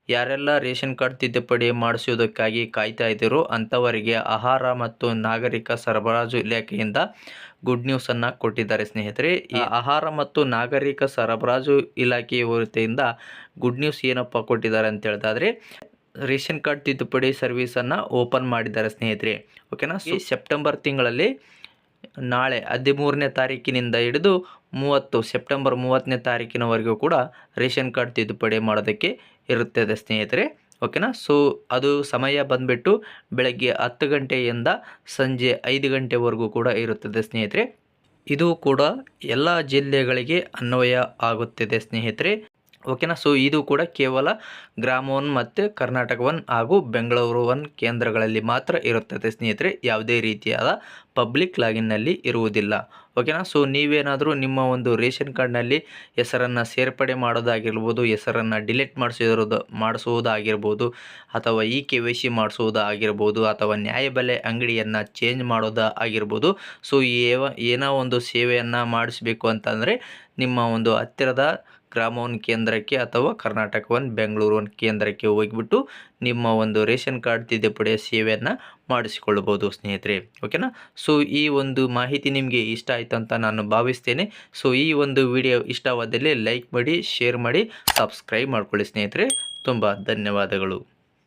ಯಾರೆಲ್ಲ ration card ತಿದ್ದುಪಡಿ ಮಾಡಿಸುವುದಕ್ಕಾಗಿ ಕಾಯ್ತಾ ಇದ್ದೀರೋ ಅಂಥವರಿಗೆ ಆಹಾರ ಮತ್ತು ನಾಗರಿಕ ಸರಬರಾಜು ಇಲಾಖೆಯಿಂದ ಗುಡ್ ನ್ಯೂಸನ್ನು ಕೊಟ್ಟಿದ್ದಾರೆ ಸ್ನೇಹಿತರೆ. ಈ ಆಹಾರ ಮತ್ತು ನಾಗರಿಕ ಸರಬರಾಜು ಇಲಾಖೆಯ ವತಿಯಿಂದ ಗುಡ್ ನ್ಯೂಸ್ ಏನಪ್ಪ ಕೊಟ್ಟಿದ್ದಾರೆ ಅಂತ ಹೇಳಿದಾದ್ರೆ, ರೇಷನ್ ಕಾರ್ಡ್ ತಿದ್ದುಪಡಿ ಸರ್ವಿಸನ್ನು ಓಪನ್ ಮಾಡಿದ್ದಾರೆ ಸ್ನೇಹಿತರೆ. ಓಕೆನಾ. ಈ ಸೆಪ್ಟೆಂಬರ್ ತಿಂಗಳಲ್ಲಿ ನಾಳೆ 13ನೇ ತಾರೀಕಿನಿಂದ ಹಿಡಿದು ಸೆಪ್ಟೆಂಬರ್ 30ನೇ ತಾರೀಕಿನವರೆಗೂ ಕೂಡ ರೇಷನ್ ಕಾರ್ಡ್ ತಿದ್ದುಪಡಿ ಮಾಡೋದಕ್ಕೆ ಇರುತ್ತದೆ ಸ್ನೇಹಿತರೆ. ಓಕೆನಾ. ಸೊ ಅದು ಸಮಯ ಬಂದುಬಿಟ್ಟು ಬೆಳಗ್ಗೆ 10 ಗಂಟೆಯಿಂದ ಸಂಜೆ 5 ಗಂಟೆವರೆಗೂ ಕೂಡ ಇರುತ್ತದೆ ಸ್ನೇಹಿತರೆ. ಇದು ಕೂಡ ಎಲ್ಲ ಜಿಲ್ಲೆಗಳಿಗೆ ಅನ್ವಯ ಆಗುತ್ತಿದೆ ಸ್ನೇಹಿತರೆ. ಓಕೆನಾ. ಸೊ ಇದು ಕೂಡ ಕೇವಲ ಗ್ರಾಮ 1 ಮತ್ತು ಕರ್ನಾಟಕ 1 ಹಾಗೂ ಬೆಂಗಳೂರು 1 ಕೇಂದ್ರಗಳಲ್ಲಿ ಮಾತ್ರ ಇರುತ್ತದೆ ಸ್ನೇಹಿತರೆ. ಯಾವುದೇ ರೀತಿಯಾದ ಪಬ್ಲಿಕ್ ಲಾಗಿನ್ನಲ್ಲಿ ಇರುವುದಿಲ್ಲ. ಓಕೆನಾ. ಸೊ ನೀವೇನಾದರೂ ನಿಮ್ಮ ಒಂದು ರೇಷನ್ ಕಾರ್ಡ್ನಲ್ಲಿ ಹೆಸರನ್ನು ಸೇರ್ಪಡೆ ಮಾಡೋದಾಗಿರ್ಬೋದು, ಹೆಸರನ್ನು ಡಿಲೀಟ್ ಮಾಡಿಸುವುದಾಗಿರ್ಬೋದು, ಅಥವಾ KYC ಮಾಡಿಸುವುದಾಗಿರ್ಬೋದು, ಅಥವಾ ನ್ಯಾಯಬೆಲೆ ಅಂಗಡಿಯನ್ನು ಚೇಂಜ್ ಮಾಡೋದು ಆಗಿರ್ಬೋದು. ಸೊ ಏನೋ ಒಂದು ಸೇವೆಯನ್ನು ಮಾಡಿಸಬೇಕು ಅಂತಂದರೆ ನಿಮ್ಮ ಒಂದು ಹತ್ತಿರದ ಗ್ರಾಮ 1 ಕೇಂದ್ರಕ್ಕೆ ಅಥವಾ ಕರ್ನಾಟಕ 1 ಬೆಂಗಳೂರು 1 ಕೇಂದ್ರಕ್ಕೆ ಹೋಗಿಬಿಟ್ಟು ನಿಮ್ಮ ಒಂದು ರೇಷನ್ ಕಾರ್ಡ್ ತಿದ್ದುಪಡಿಯ ಸೇವೆಯನ್ನು ಮಾಡಿಸಿಕೊಳ್ಳಬಹುದು ಸ್ನೇಹಿತರೆ. ಓಕೆನಾ. ಸೊ ಈ ಒಂದು ಮಾಹಿತಿ ನಿಮಗೆ ಇಷ್ಟ ಆಯಿತು ಅಂತ ನಾನು ಭಾವಿಸ್ತೇನೆ. ಸೊ ಈ ಒಂದು ವಿಡಿಯೋ ಇಷ್ಟವಾದಲ್ಲಿ ಲೈಕ್ ಮಾಡಿ, ಶೇರ್ ಮಾಡಿ, ಸಬ್ಸ್ಕ್ರೈಬ್ ಮಾಡ್ಕೊಳ್ಳಿ ಸ್ನೇಹಿತರೆ. ತುಂಬ ಧನ್ಯವಾದಗಳು.